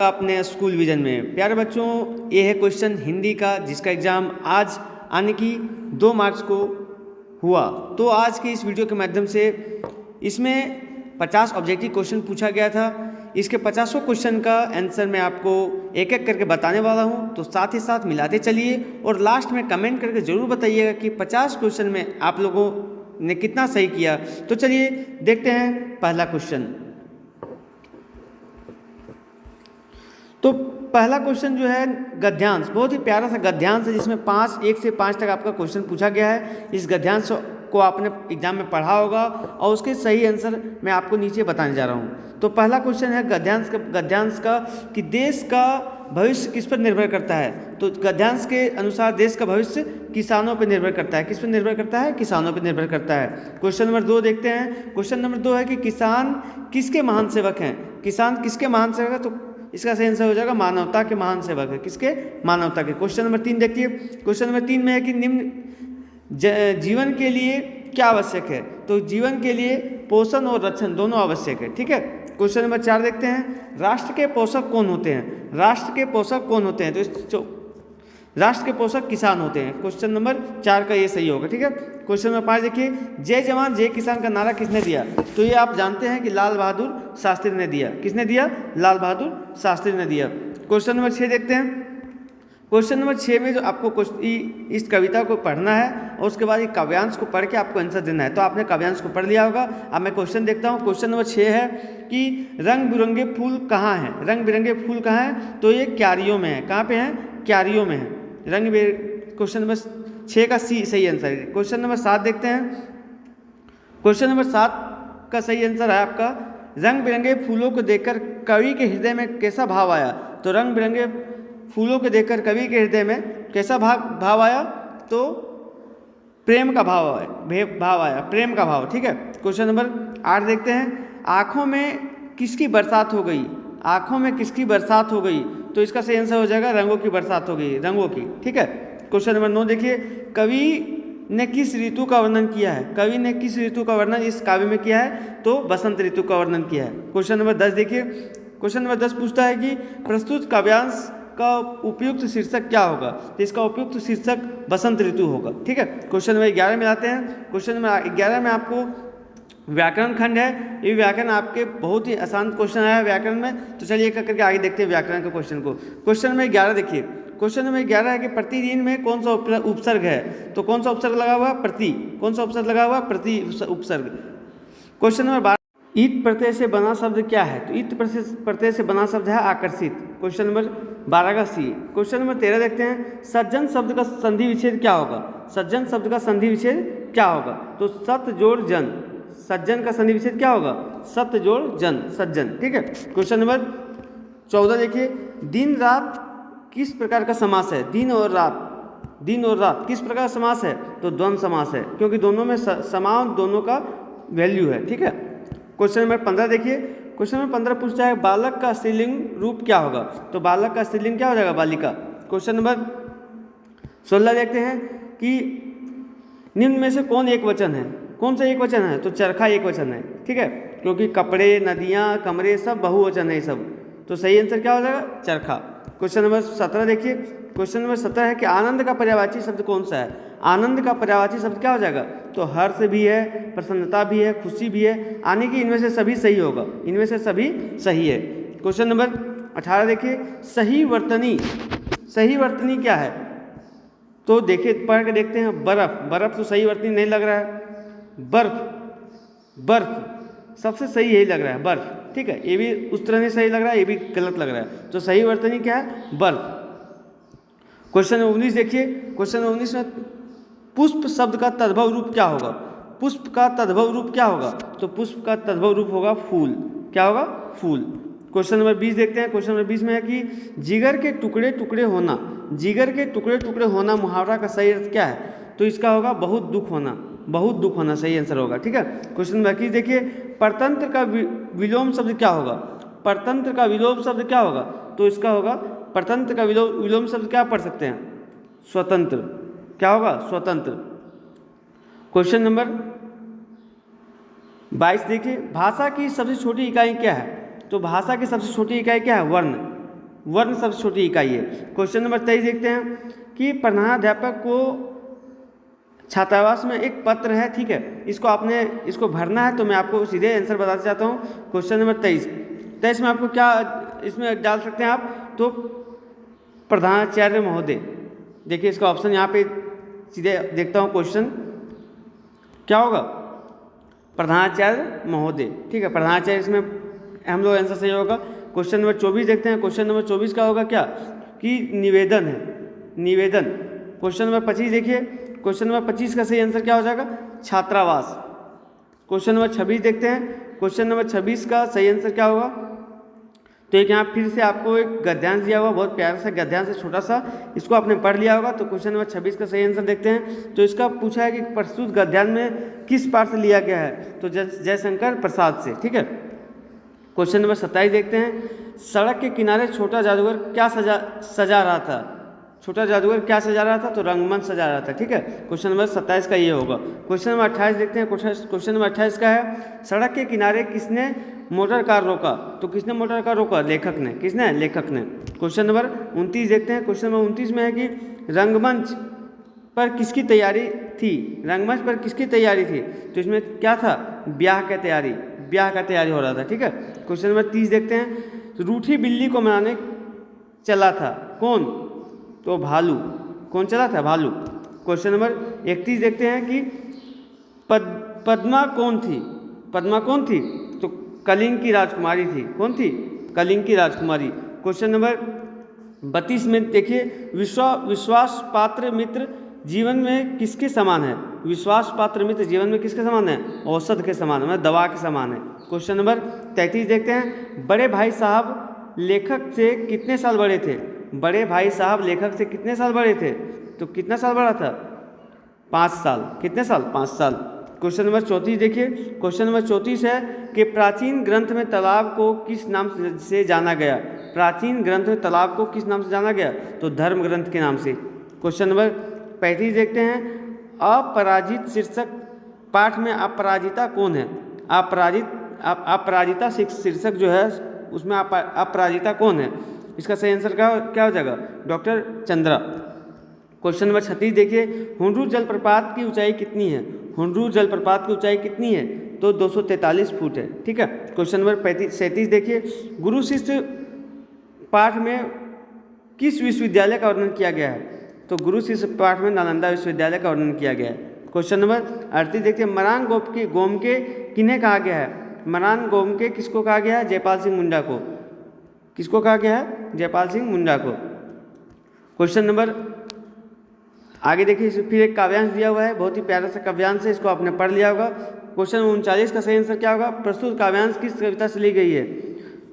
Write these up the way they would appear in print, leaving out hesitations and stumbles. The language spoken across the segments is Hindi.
अपने स्कूल विजन में। प्यारे बच्चों, ये है क्वेश्चन हिंदी का जिसका एग्ज़ाम आज आने की 2 मार्च को हुआ। तो आज की इस वीडियो के माध्यम से इसमें 50 ऑब्जेक्टिव क्वेश्चन पूछा गया था। इसके 50 क्वेश्चन का आंसर मैं आपको एक एक करके बताने वाला हूँ, तो साथ ही साथ मिलाते चलिए और लास्ट में कमेंट करके ज़रूर बताइएगा कि 50 क्वेश्चन में आप लोगों ने कितना सही किया। तो चलिए देखते हैं पहला क्वेश्चन। तो पहला क्वेश्चन जो है गद्यांश, बहुत ही प्यारा सा गद्यांश है जिसमें 1 से 5 तक आपका क्वेश्चन पूछा गया है। इस गद्यांश को आपने एग्जाम में पढ़ा होगा और उसके सही आंसर मैं आपको नीचे बताने जा रहा हूँ। तो पहला क्वेश्चन है गद्यांश का कि देश का भविष्य किस पर निर्भर करता है। तो गद्यांश के अनुसार देश का भविष्य किसानों पर निर्भर करता है। किस पर निर्भर करता है? किसानों पर निर्भर करता है। क्वेश्चन नंबर 2 देखते हैं। क्वेश्चन नंबर 2 है कि किसान किसके महान सेवक हैं। किसान किसके महान सेवक है? तो इसका सही आंसर हो जाएगा मानवता के महान सेवक है। किसके? मानवता के। क्वेश्चन नंबर 3 देखिए। क्वेश्चन नंबर 3 में है कि निम्न जीवन के लिए क्या आवश्यक है। तो जीवन के लिए पोषण और रक्षण दोनों आवश्यक है। ठीक है। क्वेश्चन नंबर 4 देखते हैं। राष्ट्र के पोषक कौन होते हैं। राष्ट्र के पोषक कौन होते हैं। तो राष्ट्र के पोषक किसान होते हैं। क्वेश्चन नंबर 4 का ये सही होगा। ठीक है। क्वेश्चन नंबर 5 देखिए। जय जवान जय किसान का नारा किसने दिया। तो ये आप जानते हैं कि लाल बहादुर शास्त्री ने दिया। किसने दिया? लाल बहादुर शास्त्री ने दिया। क्वेश्चन नंबर 6 देखते हैं। क्वेश्चन नंबर 6 में जो आपको इस कविता को पढ़ना है और उसके बाद ये काव्यांश को पढ़ के आपको आंसर देना है। तो आपने काव्यांश को पढ़ लिया होगा। अब मैं क्वेश्चन देखता हूँ। क्वेश्चन नंबर 6 है कि रंग बिरंगे फूल कहाँ हैं। रंग बिरंगे फूल कहाँ हैं? तो ये क्यारियों में है। कहाँ पे हैं? क्यारियों में है। क्वेश्चन नंबर 6 का सही आंसर है। क्वेश्चन नंबर 7 देखते हैं। क्वेश्चन नंबर 7 का सही आंसर है आपका रंग बिरंगे फूलों को देखकर कवि के हृदय में कैसा भाव आया। तो रंग बिरंगे फूलों को देखकर कवि के हृदय में कैसा भाव आया। तो प्रेम का भाव आया। प्रेम का भाव। ठीक है। क्वेश्चन नंबर 8 देखते हैं। आँखों में किसकी बरसात हो गई। आँखों में किसकी बरसात हो गई। तो इसका सही आंसर हो जाएगा रंगों की बरसात हो गई। रंगों की। ठीक है। क्वेश्चन नंबर 9 देखिए। कवि ने किस ऋतु का वर्णन किया है। कवि ने किस ऋतु का वर्णन इस काव्य में किया है। तो बसंत ऋतु का वर्णन किया है। क्वेश्चन नंबर 10 देखिए। क्वेश्चन नंबर 10 पूछता है कि प्रस्तुत काव्यांश का उपयुक्त शीर्षक क्या होगा। तो इसका उपयुक्त शीर्षक बसंत ऋतु होगा। ठीक है। क्वेश्चन नंबर 11 में आते हैं। क्वेश्चन नंबर 11 में आपको व्याकरण खंड है। ये व्याकरण आपके बहुत ही आसान क्वेश्चन आया है व्याकरण में। तो चलिए एक करके आगे देखते हैं व्याकरण के क्वेश्चन को। क्वेश्चन नंबर 11 देखिए। क्वेश्चन नंबर 11 है कि प्रतिदिन में कौन सा उपसर्ग है। तो कौन सा उपसर्ग लगा हुआ? प्रति। कौन सा उपसर्ग लगा हुआ? प्रति उपसर्ग। क्वेश्चन नंबर 12 ईत प्रत्यय से बना शब्द क्या है। तो ईत प्रत्यय से बना शब्द है आकर्षित। क्वेश्चन नंबर 12 का सी। क्वेश्चन नंबर 13 देखते हैं। सज्जन शब्द का संधि विच्छेद क्या होगा। सज्जन शब्द का संधि विच्छेद क्या होगा। तो सत जोड़ जन। सज्जन का संधि विच्छेद क्या होगा? सत जोड़ जन, सज्जन। ठीक है। क्वेश्चन नंबर 14 देखिए। दिन रात किस प्रकार का समास है। दिन और रात किस प्रकार का समास है। तो द्वंद्व समास है, क्योंकि दोनों में समान दोनों का वैल्यू है। ठीक है। क्वेश्चन नंबर 15 देखिए। क्वेश्चन नंबर 15 पूछता है बालक का स्त्रीलिंग रूप क्या होगा। तो बालक का स्त्रीलिंग क्या हो जाएगा? बालिका। क्वेश्चन नंबर 16 देखते हैं कि निम्न में से कौन एक वचन है। कौन सा एक वचन है। तो चरखा एक वचन है। ठीक है। क्योंकि कपड़े, नदियाँ, कमरे सब बहुवचन है सब। तो सही आंसर क्या हो जाएगा? चरखा। क्वेश्चन नंबर 17 देखिए। क्वेश्चन नंबर 17 है कि आनंद का पर्यायवाची शब्द कौन सा है। आनंद का पर्यायवाची शब्द क्या हो जाएगा? तो हर्ष भी है, प्रसन्नता भी है, खुशी भी है, यानी कि इनमें से सभी सही होगा। इनमें से सभी सही है। क्वेश्चन नंबर 18 देखिए। सही वर्तनी क्या है। तो देखिए पढ़ के देखते हैं। बर्फ तो सही वर्तनी नहीं लग रहा है। बर्फ सबसे सही यही लग रहा है, बर्फ। ठीक है। ये भी उस तरह नहीं सही लग रहा है, ये भी गलत लग रहा है। तो सही वर्तनी क्या है? बर्फ। क्वेश्चन 19 देखिए। क्वेश्चन 19 में पुष्प शब्द का तद्भव रूप क्या होगा। पुष्प का तद्भव रूप क्या होगा। तो पुष्प का तद्भव रूप होगा फूल। क्या होगा? फूल। क्वेश्चन नंबर 20 देखते हैं। क्वेश्चन नंबर 20 में है कि जिगर के टुकड़े टुकड़े होना। जिगर के टुकड़े टुकड़े होना मुहावरा का सही अर्थ क्या है। तो इसका होगा बहुत दुख होना। बहुत दुख होना सही आंसर होगा। ठीक है। क्वेश्चन नंबर 21 देखिए। परतंत्र का विलोम शब्द क्या होगा। परतंत्र का विलोम शब्द क्या होगा। तो इसका होगा परतंत्र का विलोम शब्द क्या पढ़ सकते हैं? स्वतंत्र। क्या होगा? स्वतंत्र। क्वेश्चन नंबर 22 देखिए। भाषा की सबसे छोटी इकाई क्या है। तो भाषा की सबसे छोटी इकाई क्या है? वर्ण। वर्ण सबसे छोटी इकाई है। क्वेश्चन नंबर 23 देखते हैं कि प्रधानाध्यापक को छात्रावास में एक पत्र है, ठीक है, इसको भरना है। तो मैं आपको सीधे आंसर बताना चाहता हूँ। क्वेश्चन नंबर 23 में आपको क्या इसमें डाल सकते हैं आप, तो प्रधानाचार्य महोदय। देखिए इसका ऑप्शन यहाँ पे सीधे देखता हूँ, क्वेश्चन क्या होगा, प्रधानाचार्य महोदय, ठीक है, प्रधानाचार्य इसमें हम लोग आंसर सही होगा। क्वेश्चन नंबर 24 देखते हैं। क्वेश्चन नंबर 24 का होगा क्या कि निवेदन है, निवेदन। क्वेश्चन नंबर 25 देखिए, क्वेश्चन नंबर 25 का सही आंसर क्या हो जाएगा, छात्रावास। क्वेश्चन नंबर 26 देखते हैं। क्वेश्चन नंबर 26 का सही आंसर क्या होगा, तो एक यहाँ फिर से आपको एक गद्यांश दिया हुआ, बहुत प्यारा सा गद्यांश है, छोटा सा, इसको आपने पढ़ लिया होगा। तो क्वेश्चन नंबर 26 का सही आंसर देखते हैं। तो इसका पूछा है कि प्रस्तुत गद्यांश में किस पाठ से लिया गया है, तो जयशंकर प्रसाद से, ठीक है। क्वेश्चन नंबर 27 देखते हैं। सड़क के किनारे छोटा जादूगर क्या सजा रहा था, छोटा जादूगर क्या सजा रहा था, तो रंगमंच सजा रहा था, ठीक है। क्वेश्चन नंबर 27 का ये होगा। क्वेश्चन नंबर 28 देखते हैं। क्वेश्चन नंबर 28 का है, सड़क के किनारे किसने मोटर कार रोका, तो किसने मोटर कार रोका, लेखक ने। किसने, लेखक ने। क्वेश्चन नंबर 29 देखते हैं। क्वेश्चन नंबर 29 में है कि रंगमंच पर किसकी तैयारी थी, रंगमंच पर किसकी तैयारी थी, तो इसमें क्या था, ब्याह का तैयारी हो रहा था, ठीक है। क्वेश्चन नंबर 30 देखते हैं। रूठी बिल्ली को मनाने चला था कौन, तो भालू। कौन चला था, भालू। क्वेश्चन नंबर 31 देखते हैं कि पद्मा कौन थी, पद्मा कौन थी, तो कलिंग की राजकुमारी थी। कौन थी, कलिंग की राजकुमारी। क्वेश्चन नंबर 32 में देखिए, विश्वास पात्र मित्र जीवन में किसके समान है, विश्वास पात्र मित्र जीवन में किसके समान है, औषध के समान है, मतलब दवा के समान है। क्वेश्चन नंबर 33 देखते हैं। बड़े भाई साहब लेखक से कितने साल बड़े थे, बड़े भाई साहब लेखक से कितने साल बड़े थे, तो कितना साल बड़ा था, 5 साल। कितने साल, 5 साल। क्वेश्चन नंबर 34 देखिए। क्वेश्चन नंबर 34 है कि प्राचीन ग्रंथ में तालाब को किस नाम से जाना गया, प्राचीन ग्रंथ में तालाब को किस नाम से जाना गया, तो धर्म ग्रंथ के नाम से। क्वेश्चन नंबर 35 देखते हैं। अपराजित शीर्षक पाठ में अपराजिता कौन है, अपराजिता शीर्षक जो है उसमें अपराजिता कौन है, इसका सही आंसर क्या हो जाएगा, डॉक्टर चंद्रा। क्वेश्चन नंबर 36 देखिए। हुंडरू जलप्रपात की ऊंचाई कितनी है, हुंडरू जलप्रपात की ऊंचाई कितनी है, तो 243 फुट है, ठीक है। क्वेश्चन नंबर 37 देखिए। गुरु शिष्य पाठ में किस विश्वविद्यालय का वर्णन किया गया है, तो गुरु शिष्य पाठ में नालंदा विश्वविद्यालय का वर्णन किया गया है। क्वेश्चन नंबर 38 देखिए। मरान गोमके किन्हें कहा गया है, मरान गोमके किसको कहा गया है, जयपाल सिंह मुंडा को। किसको कहा गया है, जयपाल सिंह मुंडा को। क्वेश्चन नंबर आगे देखिए, फिर एक काव्यांश दिया हुआ है, बहुत ही प्यारा सा काव्यांश है, इसको आपने पढ़ लिया होगा। क्वेश्चन 39 का सही आंसर क्या होगा, प्रस्तुत काव्यांश किस कविता से ली गई है,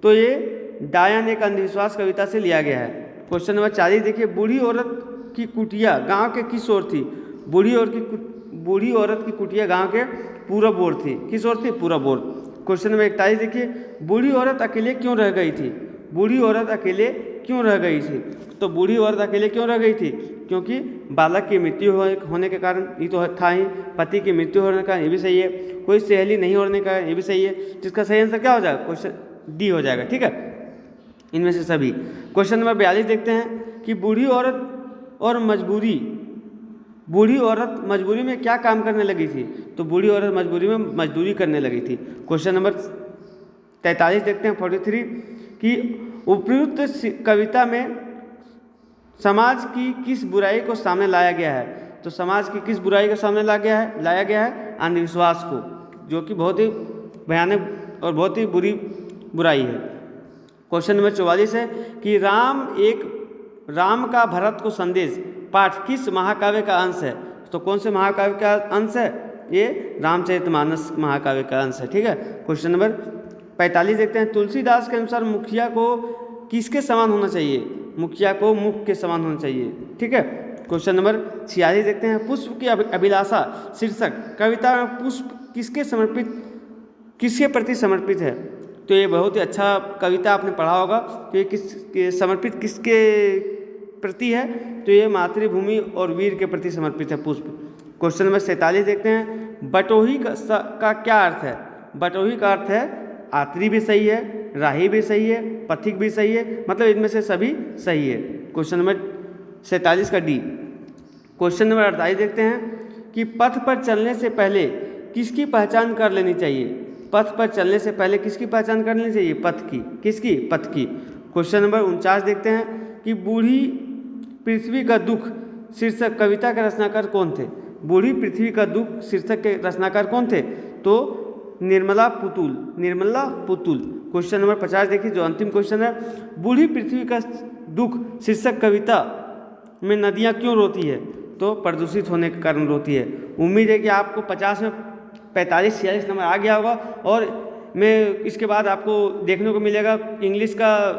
तो ये डायन एक अंधविश्वास कविता से लिया गया है। क्वेश्चन नंबर 40 देखिए। बूढ़ी औरत की कुटिया गांव के किस ओर थी, बूढ़ी औरत की कुटिया गांव के पूरब ओर थी। किस ओर थी, पूरब ओर। क्वेश्चन नंबर 41 देखिए। बूढ़ी औरत अकेले क्यों रह गई थी, बूढ़ी औरत अकेले क्यों रह गई थी, तो बूढ़ी औरत अकेले क्यों रह गई थी, क्योंकि बालक की मृत्यु होने के कारण, ये तो था ही, पति की मृत्यु होने का, ये भी सही है, कोई सहेली नहीं होने का, ये भी सही है। जिसका सही आंसर क्या हो जाएगा, क्वेश्चन डी हो जाएगा, ठीक है, इनमें से सभी। क्वेश्चन नंबर 42 देखते हैं कि बूढ़ी औरत मजबूरी में क्या काम करने लगी थी, तो बूढ़ी औरत मजबूरी में मजदूरी करने लगी थी। क्वेश्चन नंबर 43 देखते हैं 43 कि उपयुक्त कविता में समाज की किस बुराई को सामने लाया गया है, तो समाज की किस बुराई को सामने लाया गया है अंधविश्वास को, जो कि बहुत ही भयानक और बहुत ही बुरी बुराई है। क्वेश्चन नंबर 44 है कि राम का भरत को संदेश पाठ किस महाकाव्य का अंश है, तो कौन से महाकाव्य का अंश है, ये रामचरितमानस महाकाव्य का अंश है, ठीक है। क्वेश्चन नंबर 45 देखते हैं। तुलसीदास के अनुसार मुखिया को किसके समान होना चाहिए, मुखिया को मुख के समान होना चाहिए, ठीक है। क्वेश्चन नंबर 46 देखते हैं। पुष्प की अभिलाषा शीर्षक कविता में पुष्प किसके प्रति समर्पित है, तो ये बहुत ही अच्छा कविता आपने पढ़ा होगा, तो ये समर्पित किसके प्रति है, तो ये मातृभूमि और वीर के प्रति समर्पित है पुष्प। क्वेश्चन नंबर 47 देखते हैं। बटोही का क्या अर्थ है, बटोही का अर्थ है आत्री भी सही है, राही भी सही है, पथिक भी सही है, मतलब इनमें से सभी सही है। क्वेश्चन नंबर 47 का डी। क्वेश्चन नंबर 48 देखते हैं कि पथ पर चलने से पहले किसकी पहचान कर लेनी चाहिए। पथ पर चलने से पहले किसकी पहचान कर लेनी चाहिए? पथ की। किसकी? पथ की। क्वेश्चन नंबर 49 देखते हैं कि बूढ़ी पृथ्वी का दुख शीर्षक कविता के रचनाकार कौन थे। बूढ़ी पृथ्वी का दुख शीर्षक के रचनाकार कौन थे? तो निर्मला पुतुल। निर्मला पुतुल। क्वेश्चन नंबर 50 देखिए, जो अंतिम क्वेश्चन है, बूढ़ी पृथ्वी का दुख शीर्षक कविता में नदियाँ क्यों रोती है? तो प्रदूषित होने के कारण रोती है। उम्मीद है कि आपको 50 में 45-46 नंबर आ गया होगा। और मैं इसके बाद आपको देखने को मिलेगा इंग्लिश का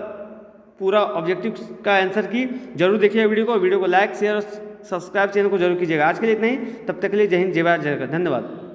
पूरा ऑब्जेक्टिव का आंसर की। जरूर देखिए वीडियो को लाइक शेयर और सब्सक्राइब चैनल को जरूर कीजिएगा। आज के लिए इतना ही, तब तक के लिए जय हिंद, जय भारत, जय भारत। धन्यवाद।